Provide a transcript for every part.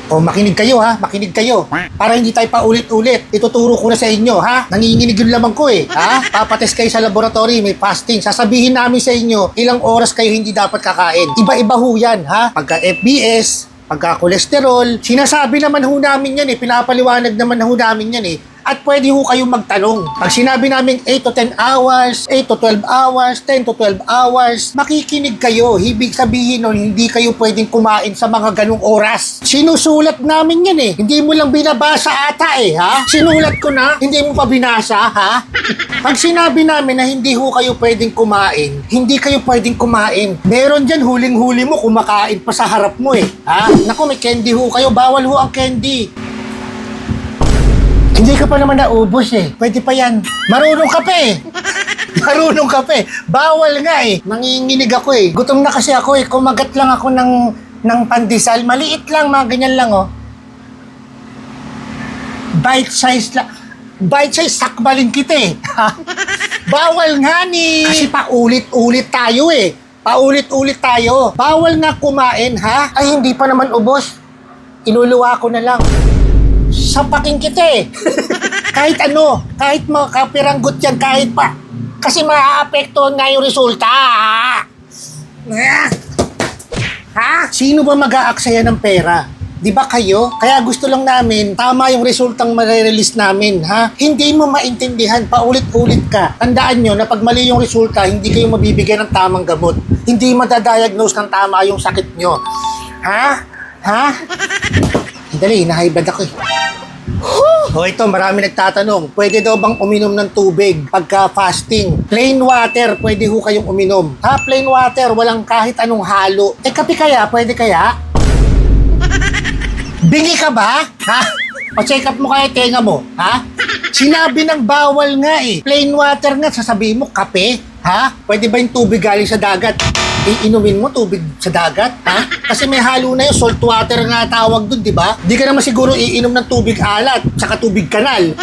O makinig kayo ha, makinig kayo. Para hindi tayo paulit-ulit. Ituturo ko na sa inyo ha. Nanginginig yung lamang ko eh. Ha? Papatest kayo sa laboratory, may fasting. Sasabihin namin sa inyo ilang oras kayo hindi dapat kakain. Iba-iba ho yan ha. Pagka FBS, pagka kolesterol, sinasabi naman ho namin yan eh. Pinapaliwanag naman ho namin yan eh. At pwede ho kayong magtanong. Pag sinabi namin 8 to 10 hours, 8 to 12 hours, 10 to 12 hours, makikinig kayo. Ibig sabihin nun, hindi kayo pwedeng kumain sa mga ganung oras. Sinusulat namin yan eh. Hindi mo lang binabasa ata eh, ha? Sinulat ko na, hindi mo pa binasa, ha? Pag sinabi namin na hindi ho kayo pwedeng kumain, hindi kayo pwedeng kumain. Meron dyan huling-huli mo, kumakain pa sa harap mo eh, ha? Naku, may candy ho kayo, bawal ho ang candy. Hindi ka pa naman naubos eh. Pwede pa yan. Marunong ka pa eh. Marunong ka pa eh. Bawal nga eh. Nanginginig ako eh. Gutom na kasi ako eh. Kumagat lang ako ng pandesal. Maliit lang, mga ganyan lang oh. Bite size lang. Bite size, sakbalin kita eh. Bawal nga ni. Kasi paulit-ulit tayo eh. Paulit-ulit tayo. Bawal nga kumain ha. Ay hindi pa naman ubos. Inuluwa ko na lang. Sapakin kita eh. Kahit ano, kahit makapiranggot yan, kahit pa. Kasi maaapektuhan nga yung resulta. Ha? Sino ba mag-aaksaya ng pera? Di ba kayo? Kaya gusto lang namin, tama yung resultang ma-release namin, ha? Hindi mo maintindihan, paulit-ulit ka. Tandaan nyo na pag mali yung resulta, hindi kayo mabibigyan ng tamang gamot. Hindi madadiagnose ng tama yung sakit nyo. Ha? Ha? Dali, na-high blood ako eh. O ito, marami nagtatanong, pwede daw bang uminom ng tubig pagka fasting? Plain water, pwede ho kayong uminom. Ha, plain water, walang kahit anong halo. Eh, kape kaya? Pwede kaya? Bingi ka ba? Ha? O check up mo kaya tenga mo? Ha? Sinabi ng bawal nga eh. Plain water nga, sasabihin mo, kape? Ha? Pwede ba yung tubig galing sa dagat? Iinumin mo tubig sa dagat, ha? Kasi may halo na yung salt water nga tawag dun, di ba? Di ka naman siguro iinom ng tubig alat, saka tubig kanal.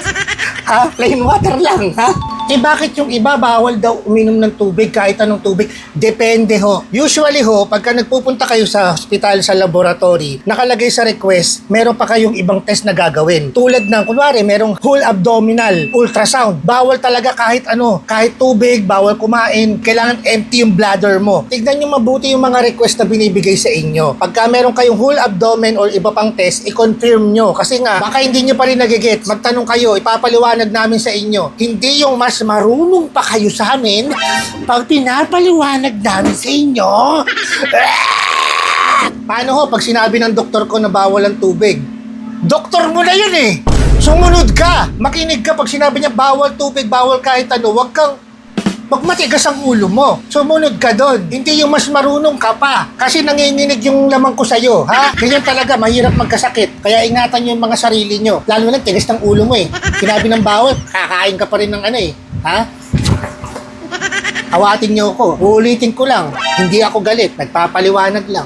Ha? Plain water lang, ha? Eh bakit yung iba bawal daw uminom ng tubig kahit anong tubig? Depende ho. Usually ho, pagka nagpupunta kayo sa hospital, sa laboratory, nakalagay sa request, meron pa kayong ibang test na gagawin. Tulad ng, kunwari, merong whole abdominal ultrasound. Bawal talaga kahit ano, kahit tubig, bawal kumain, kailangan empty yung bladder mo. Tignan nyo mabuti yung mga request na binibigay sa inyo. Pagka meron kayong whole abdomen or iba pang test, i-confirm nyo. Kasi nga, baka hindi nyo pa rin nagigets. Magtanong kayo, ipapaliwanag namin sa inyo. Hindi yung mas marunong pa kayo sa amin pag pinapaliwanag namin sa inyo. Paano ho pag sinabi ng doktor ko na bawal ang tubig? Doktor mo na yun eh. Sumunod ka. Makinig ka pag sinabi niya bawal tubig, bawal kahit ano. Wag matigas ang ulo mo. Sumunod ka doon. Hindi yung mas marunong ka pa. Kasi nanginginig yung lamang ko sa'yo, ha? Ganyan talaga, mahirap magkasakit. Kaya ingatan nyo yung mga sarili nyo. Lalo na tigas ng ulo mo eh. Sinabi ng bawal, kakain ka pa rin ng ano eh. Ha? Awatin nyo ako. Uulitin ko lang. Hindi ako galit. Nagpapaliwanag lang.